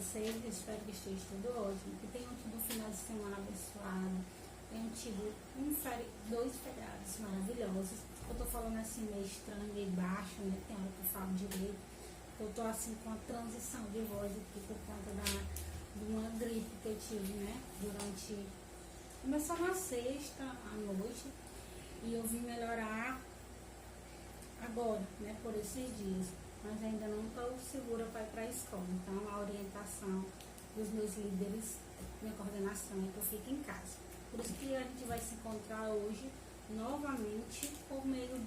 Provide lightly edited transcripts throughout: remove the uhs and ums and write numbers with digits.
vocês? Eu espero que esteja tudo ótimo, que tenham tido um final de semana abençoado, tenham tido dois feriados maravilhosos. Eu tô falando assim meio estranho, meio baixo, né? Tem hora que eu falo direito. Eu tô assim com a transição de voz aqui por conta de uma gripe que eu tive, né? Começou na sexta à noite e eu vim melhorar agora, né? Por esses dias. Mas ainda não estou segura para ir para a escola. Então, a orientação dos meus líderes, minha coordenação é que eu fique em casa. Por isso que a gente vai se encontrar hoje novamente por meio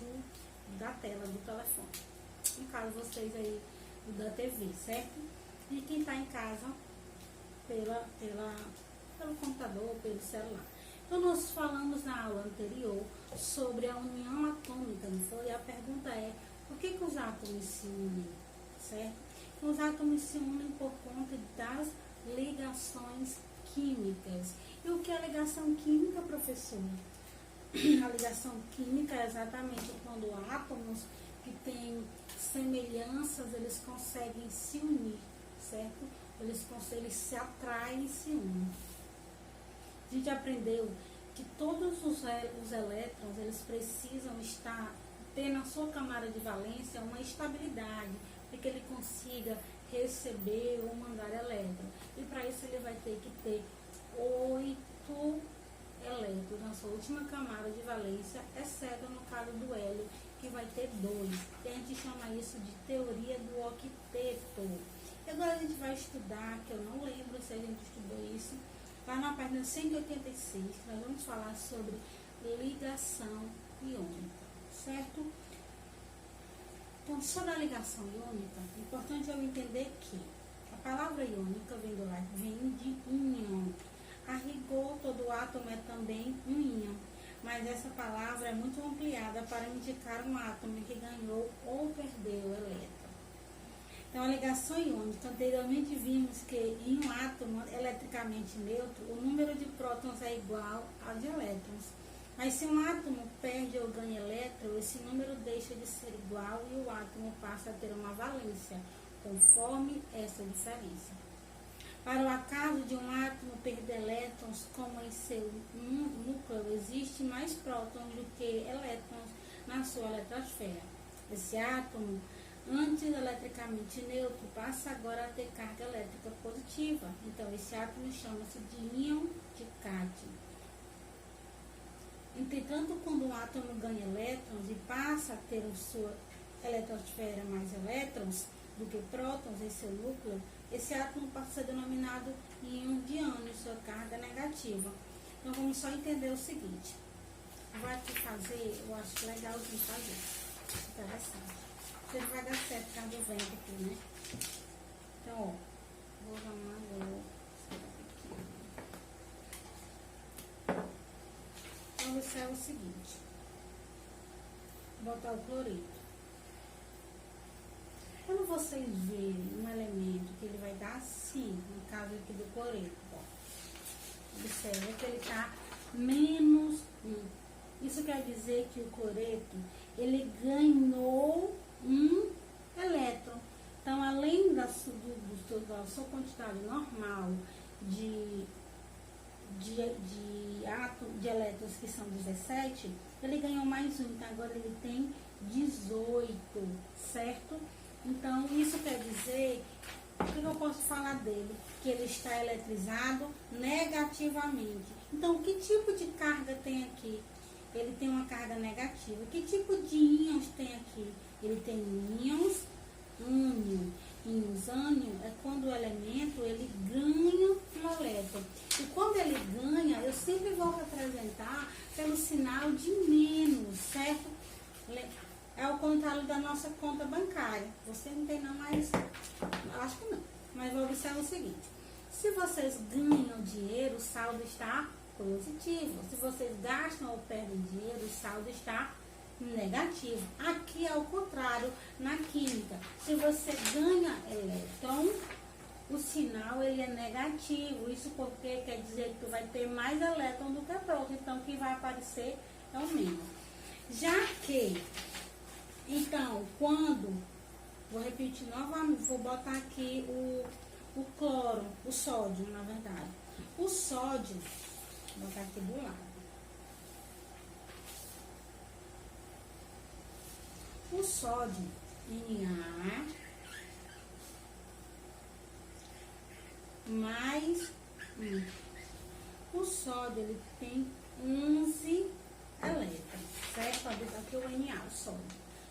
da tela do telefone. No caso, vocês aí da TV, certo? E quem está em casa pelo computador, pelo celular. Então, nós falamos na aula anterior sobre a união atômica, não foi? E a pergunta é: por que os átomos se unem, certo? Os átomos se unem por conta das ligações químicas. E o que é ligação química, professor? A ligação química é exatamente quando átomos que têm semelhanças, eles conseguem se unir, certo? Eles se atraem e se unem. A gente aprendeu que todos os elétrons, eles precisam ter na sua camada de valência uma estabilidade, para que ele consiga receber ou mandar elétron. E para isso ele vai ter que ter 8 elétrons na sua última camada de valência, exceto no caso do hélio, que vai ter 2. E a gente chama isso de teoria do octeto. E agora a gente vai estudar, que eu não lembro se a gente estudou isso, lá na página 186, nós vamos falar sobre ligação iônica, certo? Então, sobre a ligação iônica, é importante eu entender que a palavra iônica vem de união. A rigor, todo átomo é também um íon, mas essa palavra é muito ampliada para indicar um átomo que ganhou ou perdeu elétron. Então, a ligação iônica, anteriormente vimos que em um átomo eletricamente neutro, o número de prótons é igual ao de elétrons. Mas se um átomo perde ou ganha elétron, esse número deixa de ser igual e o átomo passa a ter uma valência, conforme essa diferença. Para o acaso de um átomo perder elétrons, como em seu núcleo existe mais prótons do que elétrons na sua eletrosfera. Esse átomo, antes eletricamente neutro, passa agora a ter carga elétrica positiva. Então, esse átomo chama-se de íon de Cadmio. Entretanto, quando um átomo ganha elétrons e passa a ter em sua eletrosfera mais elétrons do que prótons em seu núcleo, esse átomo passa a ser denominado íon de ânion, sua carga negativa. Então, vamos só entender o seguinte. Vou aqui fazer, eu acho legal de fazer. Interessante. Você vai dar certo por causa do vento aqui, né? Então, ó, vou chamar Então, isso é o seguinte. Vou botar o cloreto. Quando vocês verem um elemento que ele vai dar assim, no caso aqui do cloreto, ó, observa que ele está menos 1. Isso quer dizer que o cloreto, ele ganhou um elétron. Então, além da sua quantidade normal de elétrons, que são 17, ele ganhou mais um. Então, agora ele tem 18, certo? Então, isso quer dizer, o que eu posso falar dele? Que ele está eletrizado negativamente. Então, que tipo de carga tem aqui? Ele tem uma carga negativa. Que tipo de íons tem aqui? Ele tem íons ânion. Íons ânion é quando o elemento ele ganha um elétron. E quando ele ganha, eu sempre vou representar pelo sinal de menos, certo? É o contrário da nossa conta bancária. Você não tem não, mas acho que não. Mas vou observar o seguinte. Se vocês ganham dinheiro, o saldo está positivo. Se vocês gastam ou perdem dinheiro, o saldo está negativo. Aqui é o contrário na química. Se você ganha elétron, o sinal ele é negativo. Isso porque quer dizer que tu vai ter mais elétron do que próton. Então, o que vai aparecer é o menos. Já que, então, quando, vou repetir novamente, vou botar aqui o cloro, o sódio, na verdade. O sódio, vou botar aqui do lado. O sódio, Na mais 1. O sódio, ele tem 11 elétrons, certo? Aqui o Na, o sódio.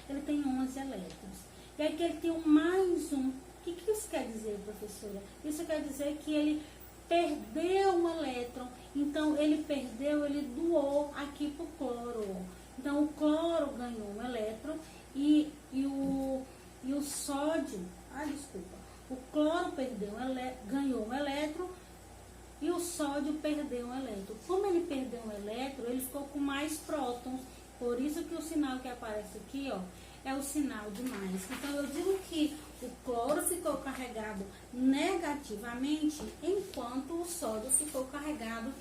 Ele tem 11 elétrons. E aqui ele tem um mais 1. O que isso quer dizer, professora? Isso quer dizer que ele perdeu um elétron. Então, ele perdeu, ele doou aqui para o cloro. Então, o cloro ganhou um elétron e o sódio... desculpa. O cloro ganhou um elétron e o sódio perdeu um elétron. Como ele perdeu um elétron, ele ficou com mais prótons. Por isso que o sinal que aparece aqui, ó, é o sinal de mais. Então, eu digo que o cloro ficou carregado negativamente, enquanto o sódio ficou carregado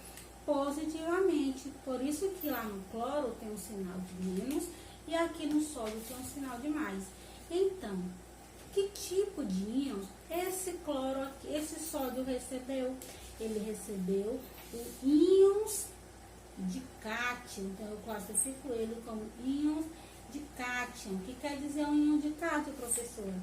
positivamente. Por isso que lá no cloro tem um sinal de menos e aqui no sódio tem um sinal de mais. Então, que tipo de íons esse cloro aqui, esse sódio recebeu? Ele recebeu o íons de cátion. Então, eu classifico ele como íons de cátion. O que quer dizer um íon de cátion, professora?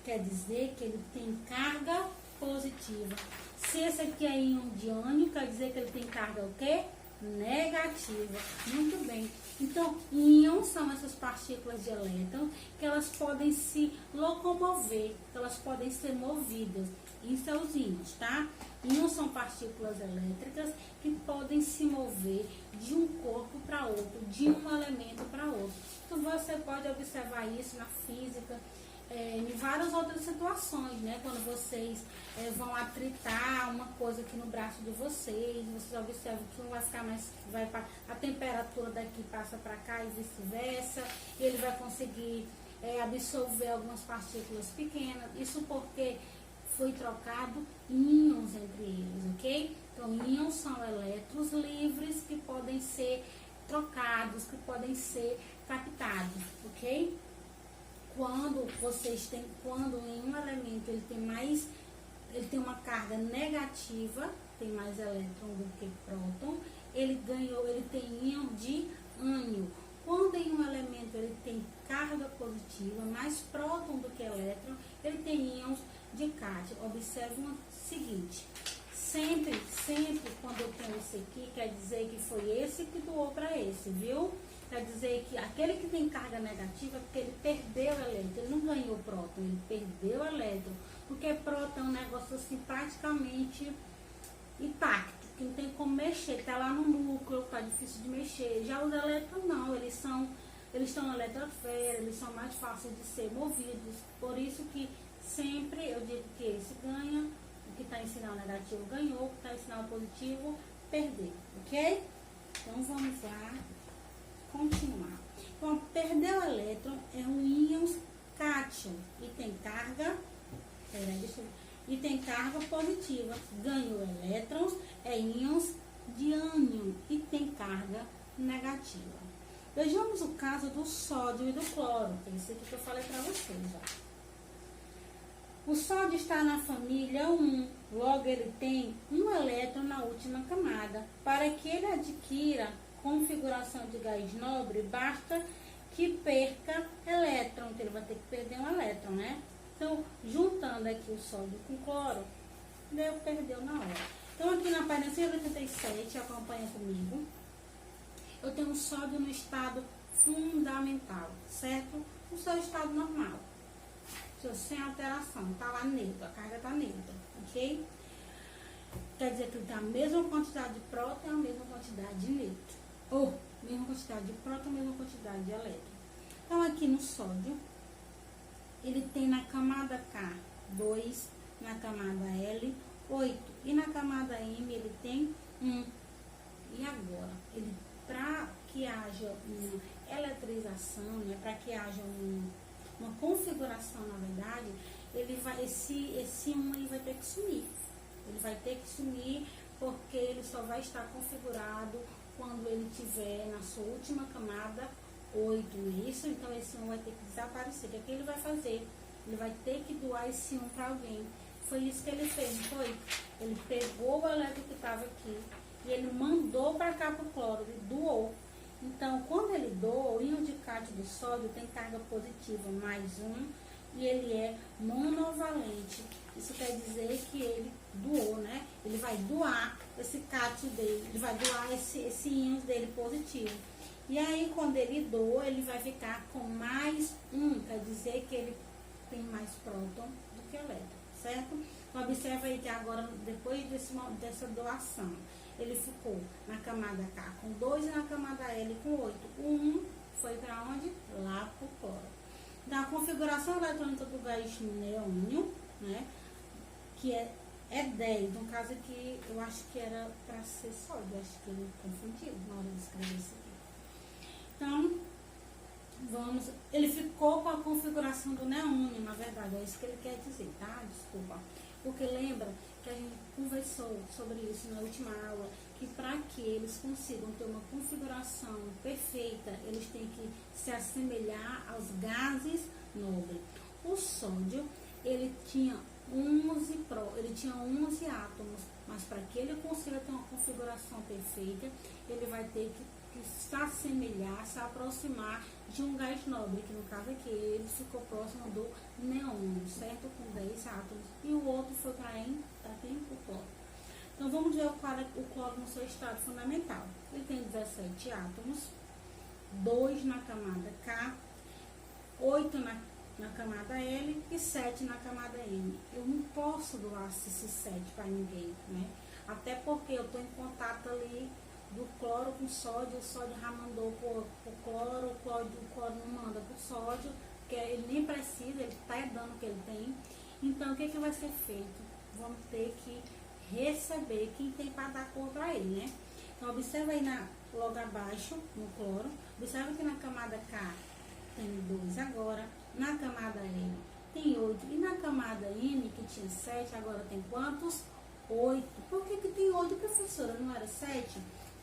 Quer dizer que ele tem carga positiva. Se esse aqui é íon de ânion, quer dizer que ele tem carga o quê? Negativa. Muito bem. Então, íons são essas partículas de elétrons que elas podem se locomover, que elas podem ser movidas. Isso é os íons, tá? Íons são partículas elétricas que podem se mover de um corpo para outro, de um elemento para outro. Então, você pode observar isso na física, em várias outras situações, né? Quando vocês vão atritar uma coisa aqui no braço de vocês observam que um vai ficar mais, a temperatura daqui passa para cá e vice-versa, ele vai conseguir absorver algumas partículas pequenas, isso porque foi trocado íons entre eles, ok? Então, íons são elétrons livres que podem ser trocados, que podem ser captados, ok? Quando em um elemento ele tem uma carga negativa, tem mais elétron do que próton, ele tem íon de ânion. Quando em um elemento ele tem carga positiva, mais próton do que elétron, ele tem íons de cátion. Observe o seguinte, sempre quando eu tenho esse aqui, quer dizer que foi esse que doou para esse, viu? Quer dizer que aquele que tem carga negativa é porque ele perdeu elétron, ele não ganhou próton, ele perdeu elétron. Porque próton é um negócio assim praticamente intacto, que não tem como mexer, está lá no núcleo, está difícil de mexer. Já os elétrons não, eles estão na eletrosfera, eles são mais fáceis de ser movidos. Por isso que sempre eu digo que esse ganha, o que está em sinal negativo ganhou, o que está em sinal positivo perdeu, ok? Então vamos lá. Continuar. Então, perdeu o elétron é um íon cátion e tem carga, e tem carga positiva. Ganhou elétrons é íons de ânion e tem carga negativa. Vejamos o caso do sódio e do cloro, que é isso aqui que eu falei para vocês já. O sódio está na família 1, logo ele tem um elétron na última camada. Para que ele adquira configuração de gás nobre, basta que perca elétron, então ele vai ter que perder um elétron, né? Então, juntando aqui o sódio com o cloro, perdeu na hora. Então, aqui na página 187, acompanha comigo, eu tenho o sódio no estado fundamental, certo? O seu estado normal, sem alteração, tá lá neutro, a carga tá neutra, ok? Quer dizer que ele tem a mesma quantidade de próton e a mesma quantidade de neutro. Ou mesma quantidade de próton, mesma quantidade de elétron. Então, aqui no sódio, ele tem na camada K 2, na camada L 8 e na camada M ele tem 1. E agora, para que haja uma eletrização, né, para que haja uma configuração, na verdade, esse 1 ele vai ter que sumir. Ele vai ter que sumir porque ele só vai estar configurado quando ele estiver na sua última camada 8, não é isso? Então, esse 1 vai ter que desaparecer. O que ele vai fazer? Ele vai ter que doar esse 1 para alguém. Foi isso que ele fez, não foi? Ele pegou o elétron que estava aqui e ele mandou para cá para o cloro, ele doou. Então, quando ele doa, o íon de cátio do sódio tem carga positiva mais um e ele é monovalente. Isso quer dizer que ele doou, né? Ele vai doar esse cátio dele, ele vai doar esse íon dele positivo. E aí, quando ele doa, ele vai ficar com mais um, quer dizer que ele tem mais próton do que elétron, certo? Então, observa aí que agora, depois dessa doação, ele ficou na camada K com 2 e na camada L com 8. O 1 foi para onde? Lá para o cloro. Então, a configuração eletrônica do gás neônio, né, que é 10, no caso aqui, eu acho que era para ser sódio, acho que ele confundiu na hora de escrever isso aqui. Então, ele ficou com a configuração do neônio, na verdade, é isso que ele quer dizer, tá? Desculpa. Porque lembra que a gente conversou sobre isso na última aula, que para que eles consigam ter uma configuração perfeita, eles têm que se assemelhar aos gases nobres. O sódio, ele tinha 11 átomos, mas para que ele consiga ter uma configuração perfeita, ele vai ter que se assemelhar, se aproximar de um gás nobre, que no caso aqui ele ficou próximo do neônio, certo? Com 10 átomos. E o outro foi para quem? O cloro. Então vamos ver o cloro no seu estado fundamental. Ele tem 17 átomos, 2 na camada K, 8 na camada L e 7 na camada M. Eu não posso doar esses 7 para ninguém, né? Até porque eu estou em contato ali do cloro com sódio, o sódio já mandou pro cloro, o cloro não manda pro sódio, porque ele nem precisa, ele está dando o que ele tem. Então, o que vai ser feito? Vamos ter que receber quem tem para dar cor para ele, né? Então, observa aí logo abaixo, no cloro, observa que na camada K tem 2 agora, na camada L tem 8, e na camada N, que tinha 7, agora tem quantos? 8. Por que tem 8, professora? Não era 7?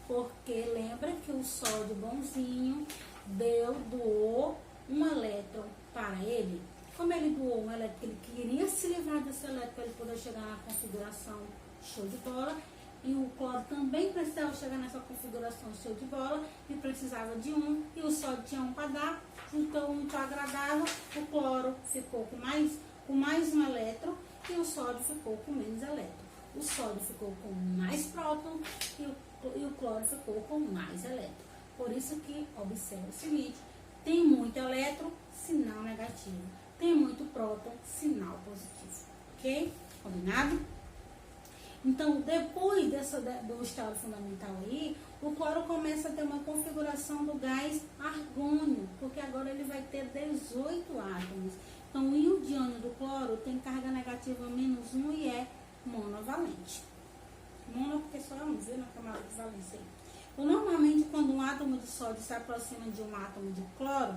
Porque lembra que o sódio bonzinho doou um elétron para ele. Como ele doou um elétron, ele queria se livrar desse elétron para ele poder chegar na configuração show de bola. E o cloro também precisava chegar nessa configuração show de bola e precisava de um. E o sódio tinha um para dar, então muito agradável. O cloro ficou com mais um elétron e o sódio ficou com menos elétron. O sódio ficou com mais próton e o cloro ficou com mais elétron. Por isso que, observa o seguinte, tem muito elétron, sinal negativo. Tem muito próton, sinal positivo. Ok? Combinado? Então, depois do estado fundamental aí, o cloro começa a ter uma configuração do gás argônio, porque agora ele vai ter 18 átomos. Então, o íon de ânion do cloro tem carga negativa -1 e é monovalente. Mono porque só é um, viu, na camada de valência aí. Então, normalmente, quando um átomo de sódio se aproxima de um átomo de cloro,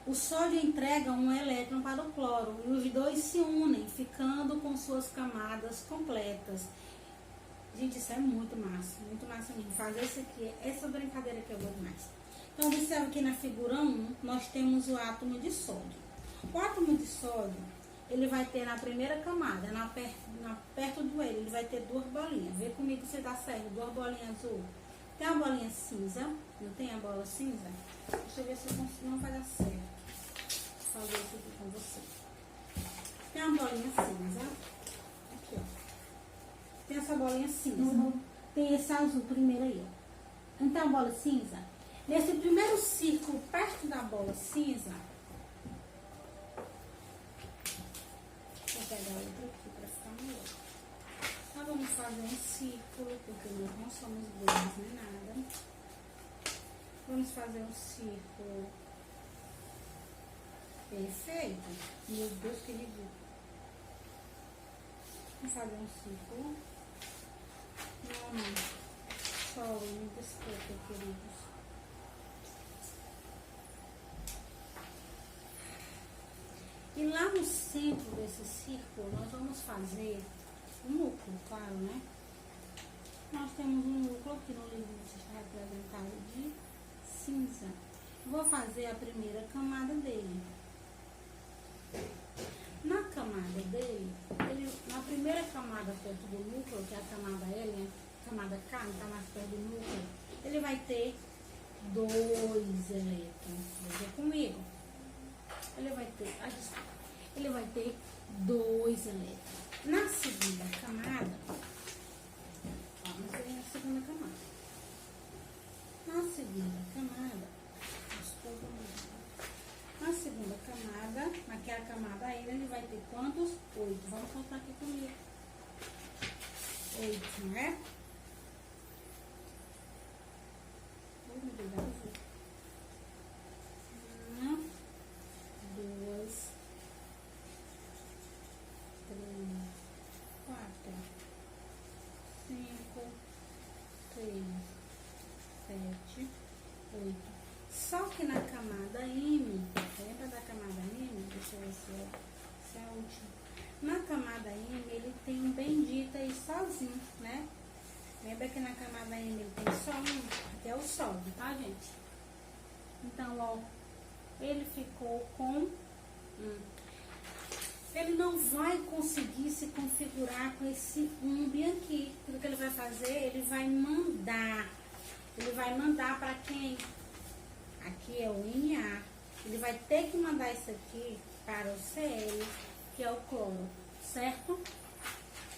o sódio entrega um elétron para o cloro e os dois se unem, ficando com suas camadas completas. Gente, isso é muito massa mesmo. Fazer isso aqui, essa brincadeira aqui é boa demais. Então, observa que na figura 1, nós temos o átomo de sódio. O átomo de sódio, ele vai ter na primeira camada, perto do ele vai ter 2 bolinhas. Vê comigo se dá certo, 2 bolinhas azul. Tem a bolinha cinza, não tem a bola cinza? Deixa eu ver se eu consigo, não vai dar certo. Vou fazer isso aqui com você. Tem a bolinha cinza. Aqui, ó. Tem essa bolinha cinza. Tem esse azul primeiro aí, ó. Então, a bola cinza. Nesse primeiro círculo, perto da bola cinza, vou pegar outra aqui para ficar melhor. Então, vamos fazer um círculo, porque nós não somos doidos nem nada. Vamos fazer um círculo perfeito. Meu Deus, que ridículo. Vamos fazer um círculo. Não. Só me desculpa, queridos. E lá no centro desse círculo, nós vamos fazer um núcleo, claro, né? Nós temos um núcleo aqui no livro, está representado de cinza. Vou fazer a primeira camada dele. Na camada dele, na primeira camada perto do núcleo, que é a camada L, né? Camada K, não está mais perto do núcleo, ele vai ter 2 elétrons. Veja comigo. Ele vai ter 2 elétrons. Na segunda camada, vamos ver a segunda camada. Na segunda camada, naquela camada N, ele vai ter quantos? 8. Vamos contar aqui comigo. 8, não é? Meu Deus, 1, 2, 3, 4, 5, 6, 7, 8. Só que na camada M, lembra da camada M? Deixa eu ver se é a última. Na camada M, ele tem um bendito aí sozinho, né? Lembra que na camada M ele tem só um, que é o sódio, tá, gente? Então, ó, ele ficou com ele não vai conseguir se configurar com esse umbi aqui. Tudo que ele vai fazer, ele vai mandar para quem? Aqui é o Na. Ele vai ter que mandar isso aqui para o Cl, que é o cloro, certo?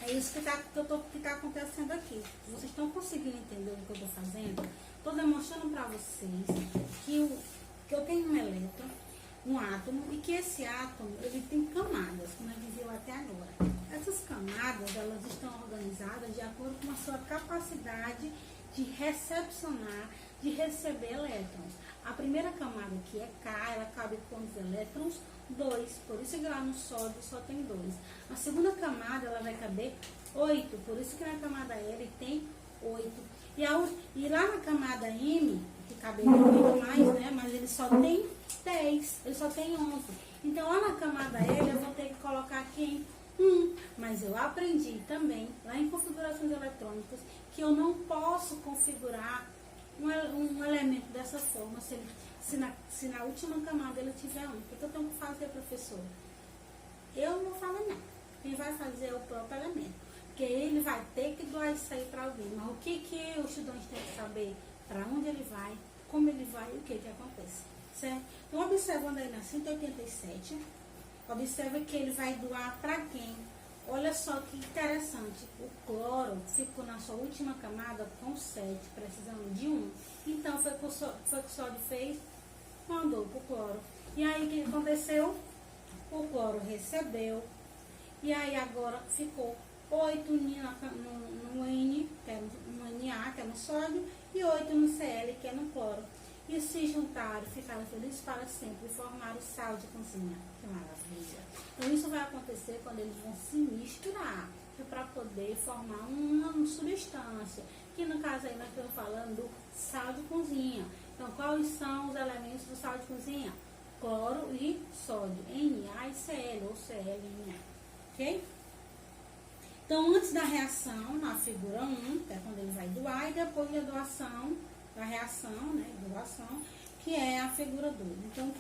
É isso que tá acontecendo aqui. Vocês estão conseguindo entender o que eu estou fazendo? Estou demonstrando para vocês que eu tenho um elétron, um átomo, e que esse átomo, ele tem camadas, como a gente viu até agora. Essas camadas, elas estão organizadas de acordo com a sua capacidade de recepcionar, de receber elétrons. A primeira camada aqui é K, ela cabe quantos elétrons? 2, por isso que lá no sódio só tem 2. A segunda camada, ela vai caber 8, por isso que na camada L tem 8. E lá na camada M, que caberia muito mais, né? Mas ele só tem 10, ele só tem 11. Então lá na camada L eu vou ter que colocar aqui em 1. Mas eu aprendi também, lá em configurações eletrônicas, que eu não posso configurar um elemento dessa forma se na última camada ele tiver 1. O que eu tenho que fazer, professor? Eu não falo não. Quem vai fazer é o próprio elemento. Porque ele vai ter que doar isso aí para alguém. Mas o que o estudante tem que saber? Para onde ele vai, como ele vai e o que acontece. Certo? Então, observando aí na 187, observa que ele vai doar para quem? Olha só que interessante. O cloro ficou na sua última camada com 7, precisando de 1. Então, foi o que o sódio fez? Mandou para o cloro. E aí, o que aconteceu? O cloro recebeu. E aí, agora ficou 8 no N, que é no Na, que é no sódio, e 8 no Cl, que é no cloro. E se juntaram, ficaram felizes para sempre e formaram sal de cozinha. Que maravilha! Então, isso vai acontecer quando eles vão se misturar, para poder formar uma substância, que no caso aí nós estamos falando do sal de cozinha. Então, quais são os elementos do sal de cozinha? Cloro e sódio, Na e Cl, ou Cl e Na, ok? Então, antes da reação, na figura 1, que é quando ele vai doar, e depois da doação, da reação, né, doação, que é a figura 2. Então,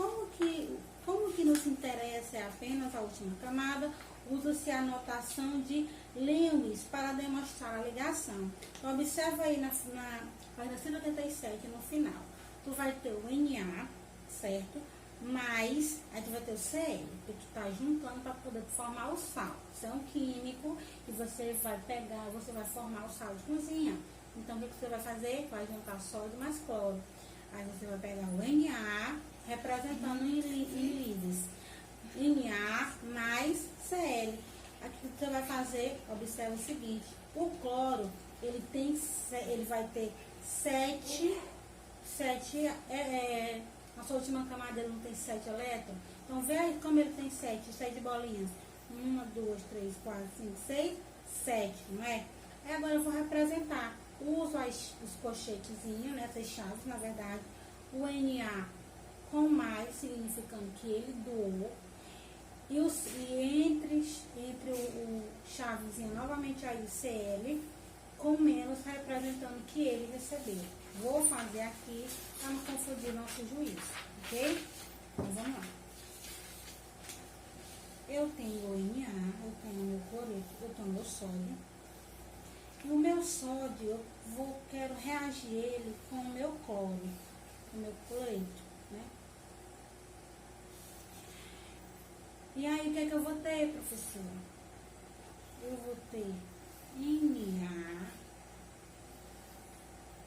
como que nos interessa é apenas a última camada, usa-se a notação de Lewis para demonstrar a ligação. Então, observa aí na página 187, no final. Tu vai ter o Na, certo? Mas, aí tu vai ter o Cl, que tu tá juntando para poder formar o sal. Isso é um químico e você vai pegar, você vai formar o sal de cozinha. Então, o que você vai fazer? Vai juntar sódio mais cloro. Aí você vai pegar o Na, representando em Lewis. Na mais Cl. Aqui você vai fazer, observa o seguinte, o cloro, ele vai ter 7, na sua última camada ele não tem 7 elétrons. Então, vê aí como ele tem 7 bolinhas. 1, 2, 3, 4, 5, 6, 7, não é? Aí agora eu vou representar. Uso os colchetezinhos, né, essas chaves, na verdade. O Na com mais, significando que ele doou. E entre o chavezinho, novamente aí o Cl, com menos, representando que ele recebeu. Vou fazer aqui para não confundir nosso juízo, ok? Então, vamos lá. Eu eu tenho o Na, eu tenho o meu cloreto, eu tenho o meu sódio. E o meu sódio, quero reagir ele com o meu cloro, com o meu cloreto, né? E aí, o que é que eu vou ter, professora? Eu vou ter Na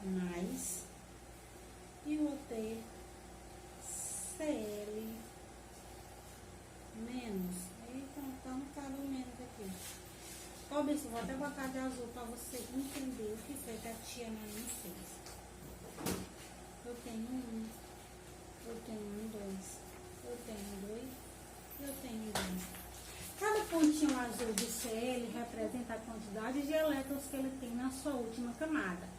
mais, e vou ter Cl menos. Então não cabe menos aqui. Ó, Bispo, vou até botar de azul para você entender o que foi que a tia Maria fez. Eu tenho eu tenho dois, eu tenho dois, eu tenho dois. Cada pontinho azul do Cl representa a quantidade de elétrons que ele tem na sua última camada.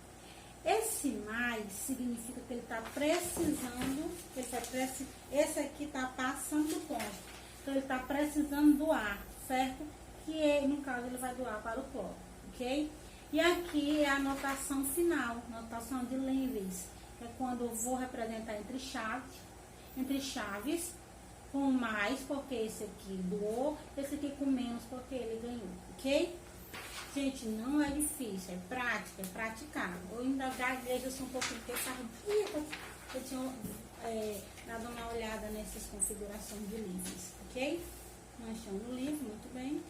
Esse mais significa que ele está precisando, esse aqui está passando do ponto. Então ele está precisando doar, certo? Que no caso ele vai doar para o cloro, ok? E aqui é a notação final, notação de Lewis, que é quando eu vou representar entre chaves, com mais, porque esse aqui doou, esse aqui com menos, porque ele ganhou, ok? Gente, não é difícil, é prática, é praticar. Eu ainda gaguejo um pouquinho, porque eu tinha dado uma olhada nessas configurações de livros, ok? Nós estamos no livro, muito bem.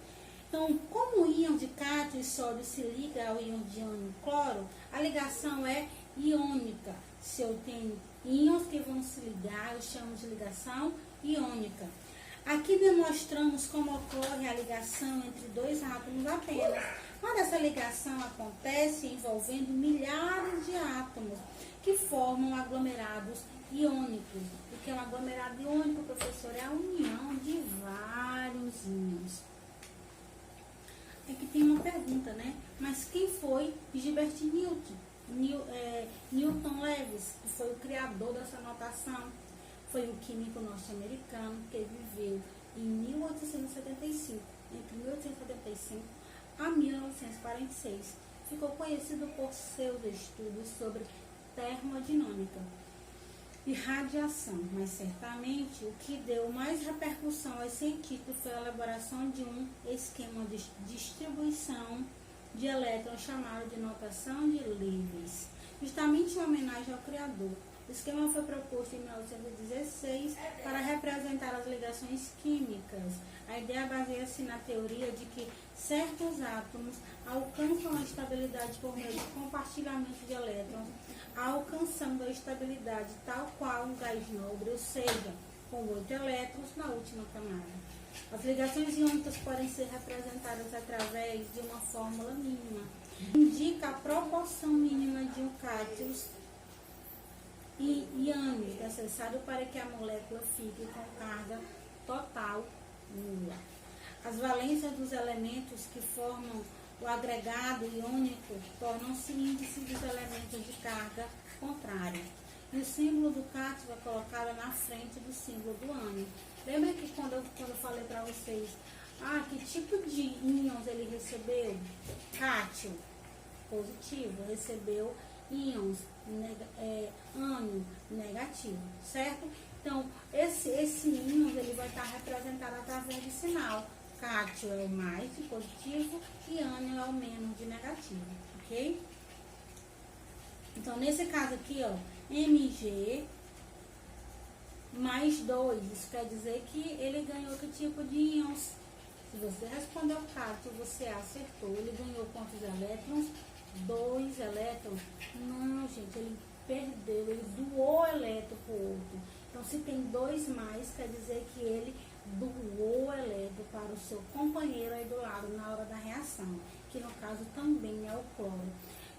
Então, como o íon de cátio e sódio se liga ao íon de ânion e cloro, a ligação é iônica. Se eu tenho íons que vão se ligar, eu chamo de ligação iônica. Aqui demonstramos como ocorre a ligação entre dois átomos apenas. Quando essa ligação acontece envolvendo milhares de átomos que formam aglomerados iônicos. O que é um aglomerado iônico, professor? É a união de vários íons. Aqui tem uma pergunta, né? Mas quem foi Gilbert Newton Lewis, que foi o criador dessa notação? Foi um químico norte-americano que viveu em 1875, entre 1875 a 1946. Ficou conhecido por seus estudos sobre termodinâmica e radiação, mas certamente o que deu mais repercussão aos cientistas foi a elaboração de um esquema de distribuição de elétrons chamado de notação de Lewis, justamente em homenagem ao criador. O esquema foi proposto em 1916 para representar as ligações químicas. A ideia baseia-se na teoria de que certos átomos alcançam a estabilidade por meio de compartilhamento de elétrons, alcançando a estabilidade tal qual um gás nobre, ou seja, com 8 elétrons na última camada. As ligações iônicas podem ser representadas através de uma fórmula mínima. Indica a proporção mínima de um cátions e ânions necessário para que a molécula fique com carga total nula. As valências dos elementos que formam o agregado iônico tornam-se índices dos elementos de carga contrária. E o símbolo do cátion é colocado na frente do símbolo do ânion. Lembra que quando eu falei para vocês, que tipo de íons ele recebeu? Cátion, positivo, recebeu íons, ânion, negativo, certo? Então, esse íon ele vai estar representado através de sinal. Cátion é o mais de positivo e ânion é o menos de negativo, ok? Então, nesse caso aqui, ó, Mg mais 2, isso quer dizer que ele ganhou que tipo de íons? Se você respondeu cátion, você acertou. Ele ganhou quantos elétrons? 2 elétrons? Não, gente, ele perdeu, ele doou elétron para o outro. Então, se tem 2 mais, quer dizer que ele doou elétron para o seu companheiro aí do lado na hora da reação, que no caso também é o cloro.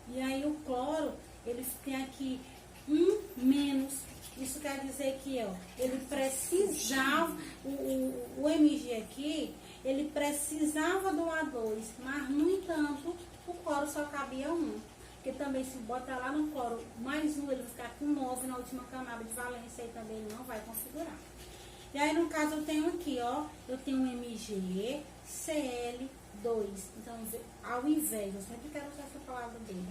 E aí o cloro, ele tem aqui 1 menos. Isso quer dizer que ele precisava, o Mg aqui, ele precisava doar 2, mas no entanto, o cloro só cabia 1. Porque também se botar lá no cloro mais 1, ele vai ficar com 9 na última camada de valência e também ele não vai configurar. E aí no caso eu tenho aqui, eu tenho Mg, Cl2. Então, ao invés, eu sempre quero usar essa palavra dele.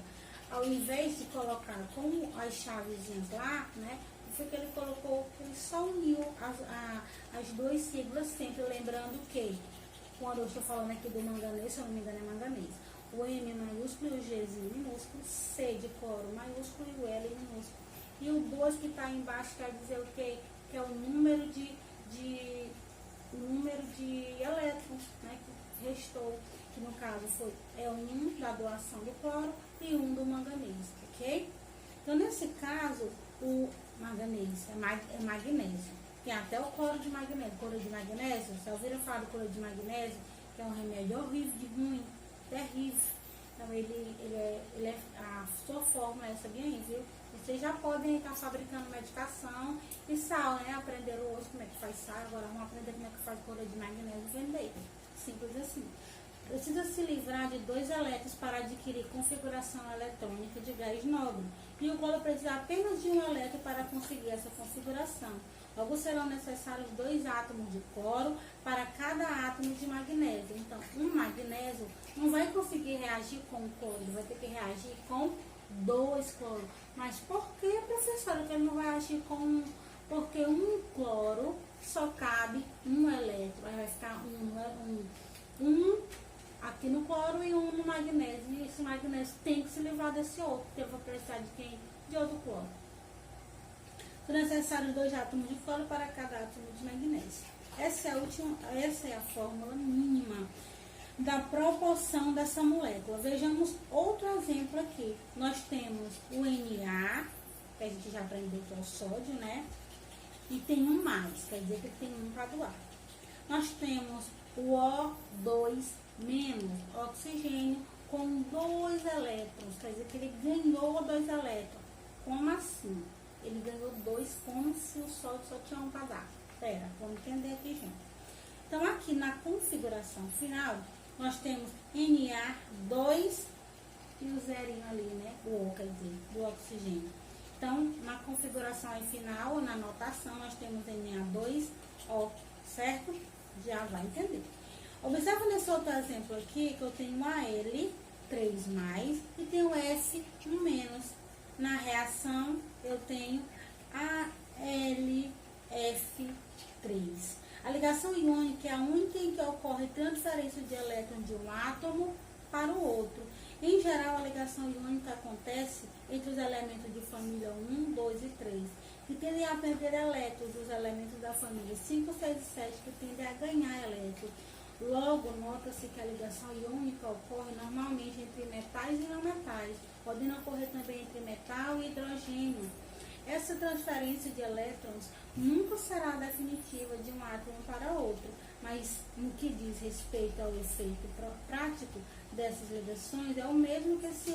Ao invés de colocar como as chavezinhas lá, né, foi que ele colocou, que ele só uniu as duas siglas, sempre lembrando que, quando eu estou falando aqui do manganês, se eu não me engano é manganês, o M maiúsculo e o Gzinho minúsculo, C de cloro maiúsculo e o L minúsculo. E o 2 que está embaixo quer dizer o quê? Que é o número de elétrons, né, que restou, que no caso é 1 da doação do cloro e 1 do manganês, ok? Então, nesse caso, o manganês é magnésio. Tem até o cloro de magnésio. Cloro de magnésio, vocês ouviram falar do cloro de magnésio, que é um remédio horrível de ruim, terrível. Então, a sua fórmula é essa bem aí, viu? Vocês já podem estar fabricando medicação e sal, né? Aprenderam hoje como é que faz sal, agora vamos aprender como é que faz cloro de magnésio e vender. Simples assim. Precisa se livrar de 2 elétrons para adquirir configuração eletrônica de gás nobre. E o cloro precisa apenas de 1 elétron para conseguir essa configuração. Logo serão necessários 2 átomos de cloro para cada átomo de magnésio. Então, um magnésio não vai conseguir reagir com o cloro, vai ter que reagir com 2 cloro. Mas por que, professora, que ele não vai agir com... Porque um cloro só cabe 1 elétron. Aí vai ficar um aqui no cloro e 1 no magnésio. E esse magnésio tem que se livrar desse outro, porque eu vou precisar de quem? De outro cloro. São necessários 2 átomos de cloro para cada átomo de magnésio. Essa é a fórmula mínima da proporção dessa molécula. Vejamos outro exemplo aqui. Nós temos o Na, que a gente já aprendeu que é o sódio, né? E tem um mais, quer dizer que tem um para doar. Nós temos o O2 menos oxigênio com 2 elétrons, quer dizer que ele ganhou 2 elétrons. Como assim? Ele ganhou 2 como se o sódio só tinha um para dar. Espera, vamos entender aqui, gente. Então, aqui na configuração final, nós temos Na2 e o zerinho ali, né? O O, quer dizer, do oxigênio. Então, na configuração aí final, na anotação, nós temos Na2O, certo? Já vai entender. Observa nesse outro exemplo aqui, que eu tenho Al3+, e tenho F1-. Na reação, eu tenho AlF3. A ligação iônica é a única em que ocorre transferência de elétrons de um átomo para o outro. Em geral, a ligação iônica acontece entre os elementos de família 1, 2 e 3, que tendem a perder elétrons, os elementos da família 5, 6 e 7, que tendem a ganhar elétrons. Logo, nota-se que a ligação iônica ocorre normalmente entre metais e não metais, podendo ocorrer também entre metal e hidrogênio. Essa transferência de elétrons nunca será definitiva de um átomo para outro, mas no que diz respeito ao efeito prático dessas ligações, é o mesmo que se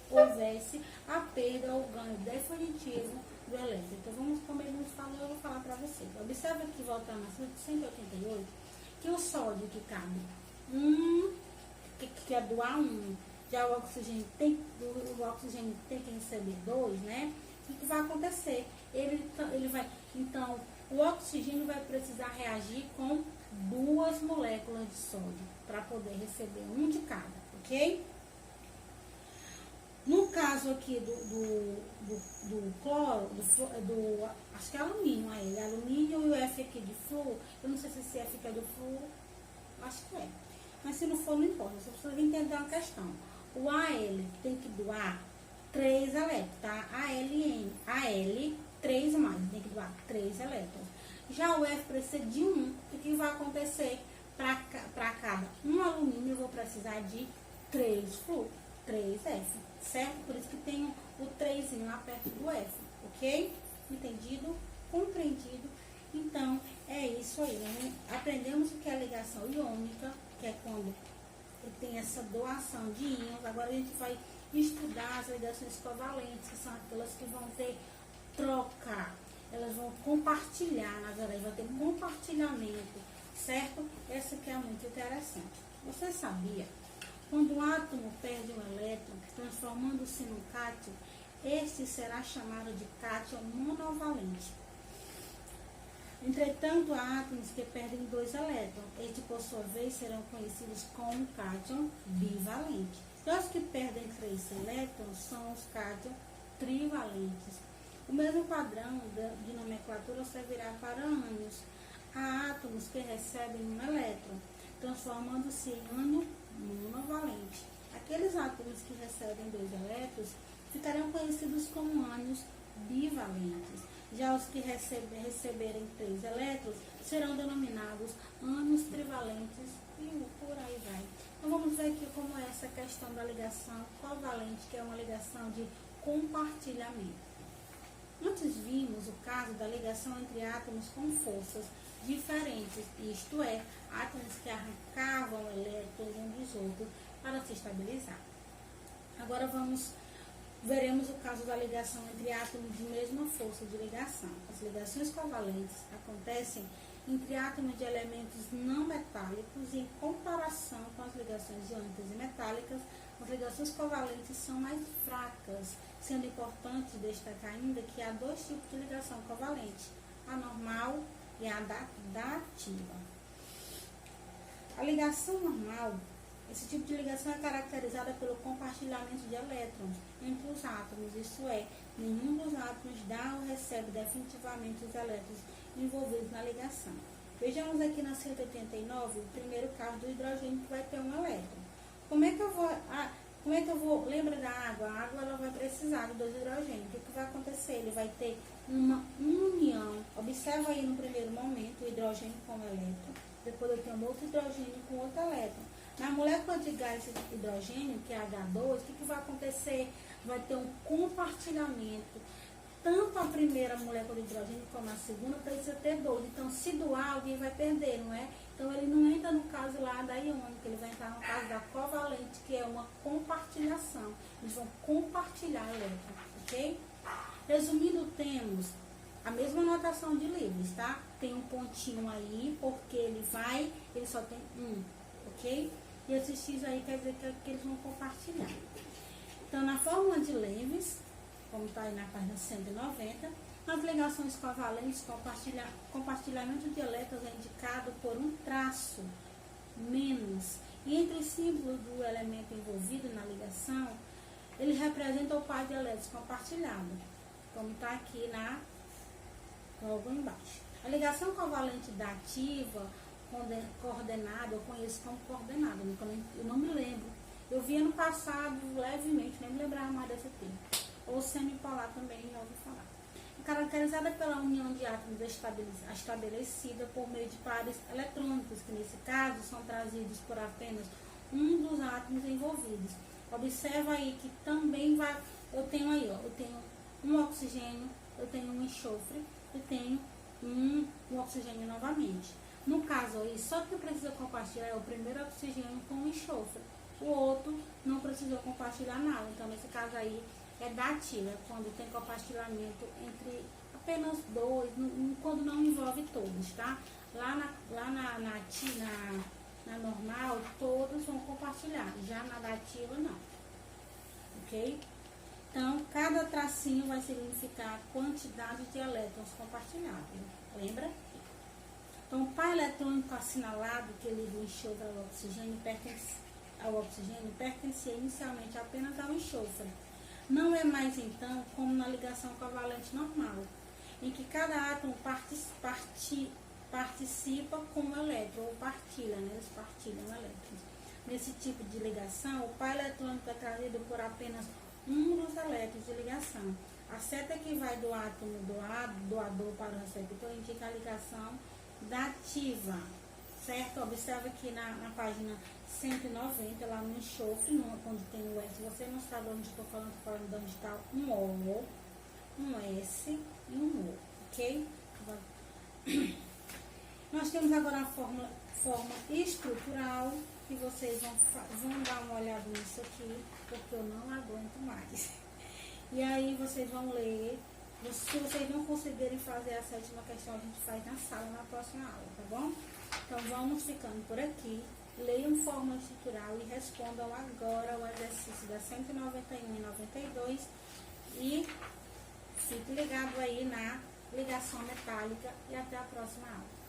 houvesse a perda ou ganho definitivo do elétron. Então, como ele nos falou, eu vou falar para vocês. Observa aqui, voltando a 188, que o sódio que cabe que é doar 1, já o oxigênio tem que receber 2, né? O que vai acontecer? Então, o oxigênio vai precisar reagir com 2 moléculas de sódio para poder receber 1 de cada, ok? No caso aqui do cloro, acho que é alumínio, alumínio e o F aqui de flúor, eu não sei se esse F aqui é do flúor, acho que é. Mas se não for, não importa, você precisa entender uma questão. O Al tem que doar 3 elétrons, tá? Al3+, tem que doar 3 elétrons. Já o F precisa de 1, o que vai acontecer? Para cada 1 alumínio, eu vou precisar de 3 flúor, 3 F, certo? Por isso que tem o 3 lá perto do F, ok? Entendido? Compreendido? Então, é isso aí, né? Aprendemos o que é ligação iônica, que é quando tem essa doação de íons. Agora a gente vai estudar as ligações covalentes, que são aquelas que vão ter troca, elas vão compartilhar, na verdade, vai ter compartilhamento, certo? Essa que é muito interessante. Você sabia? Quando um átomo perde um elétron, transformando-se num cátion, este será chamado de cátion monovalente. Entretanto, há átomos que perdem 2 elétrons. Estes, por sua vez, serão conhecidos como cátion bivalente. E os que perdem 3 elétrons são os cátion trivalentes. O mesmo padrão de nomenclatura servirá para ânions. Há átomos que recebem um elétron, transformando-se em ânion monovalente. Aqueles átomos que recebem 2 elétrons ficarão conhecidos como ânions bivalentes. Já os que receberem 3 elétrons serão denominados ânions trivalentes e por aí vai. Então vamos ver aqui como é essa questão da ligação covalente, que é uma ligação de compartilhamento. Antes vimos o caso da ligação entre átomos com forças diferentes, isto é, átomos que arrancavam elétrons um dos outros para se estabilizar. Agora veremos o caso da ligação entre átomos de mesma força de ligação. As ligações covalentes acontecem entre átomos de elementos não metálicos e, em comparação com as ligações iônicas e metálicas, as ligações covalentes são mais fracas, sendo importante destacar ainda que há 2 tipos de ligação covalente, a normal e a dativa. A ligação normal, esse tipo de ligação é caracterizada pelo compartilhamento de elétrons entre os átomos, isso é, nenhum dos átomos dá ou recebe definitivamente os elétrons envolvidos na ligação. Vejamos aqui na 189 o primeiro caso do hidrogênio, que vai ter um elétron. Como é que eu vou, lembra da água? A água ela vai precisar de 2 hidrogênios. O que vai acontecer? Ele vai ter uma união. Observa aí no primeiro momento o hidrogênio com o elétron. Depois eu tenho um outro hidrogênio com outro elétron. Na molécula de gás hidrogênio, que é H2, o que vai acontecer? Vai ter um compartilhamento. Tanto a primeira molécula de hidrogênio como a segunda precisa ter 2. Então, se doar, alguém vai perder, não é? Então, ele não entra no caso lá da iônica, ele vai entrar no caso da covalente, que é uma compartilhação. Eles vão compartilhar elétrons, ok? Resumindo, temos a mesma notação de Lewis, tá? Tem um pontinho aí, porque ele só tem 1, ok? E esse X aí quer dizer que eles vão compartilhar. Então, na fórmula de Lewis, como está aí na página 190, nas ligações covalentes, compartilhamento de elétrons é indicado por um traço menos. E entre os símbolos do elemento envolvido na ligação, ele representa o par de elétrons compartilhado, como está aqui logo embaixo. A ligação covalente dativa, coordenada, eu conheço como coordenada, eu não me lembro. Eu vi ano passado levemente, nem me lembrava mais desse termo. Ou semipolar também, já ouvi falar. É caracterizada pela união de átomos estabelecida por meio de pares eletrônicos, que nesse caso são trazidos por apenas um dos átomos envolvidos. Observa aí que também eu tenho um oxigênio, eu tenho um enxofre, eu tenho um oxigênio novamente. No caso aí, só que precisa compartilhar é o primeiro oxigênio com o enxofre. O outro não precisou compartilhar nada. Então, nesse caso aí, é dativa, quando tem compartilhamento entre apenas 2, quando não envolve todos, tá? Lá na normal, todos vão compartilhar, já na dativa não, ok? Então, cada tracinho vai significar a quantidade de elétrons compartilhados, lembra? Então, o par eletrônico assinalado que liga o enxofre ao oxigênio pertencia inicialmente apenas ao enxofre. Não é mais, então, como na ligação covalente normal, em que cada átomo participa com o elétron, ou partilha, né? Eles partilham elétrons. Nesse tipo de ligação, o par eletrônico é trazido por apenas um dos elétrons de ligação. A seta que vai do átomo doador para o receptor indica a ligação dativa, certo? Observa aqui na página 190, lá no enxofre, onde tem o S, você não sabe onde estou falando de onde está um O, um S e um O, ok? Nós temos agora a forma estrutural, que vocês vão dar uma olhada nisso aqui, porque eu não aguento mais. E aí vocês vão ler. Se vocês não conseguirem fazer a 7ª questão, a gente faz na sala, na próxima aula, tá bom? Então, vamos ficando por aqui. Leiam fórmula estrutural e respondam agora o exercício da 191 e 92. E fique ligado aí na ligação metálica e até a próxima aula.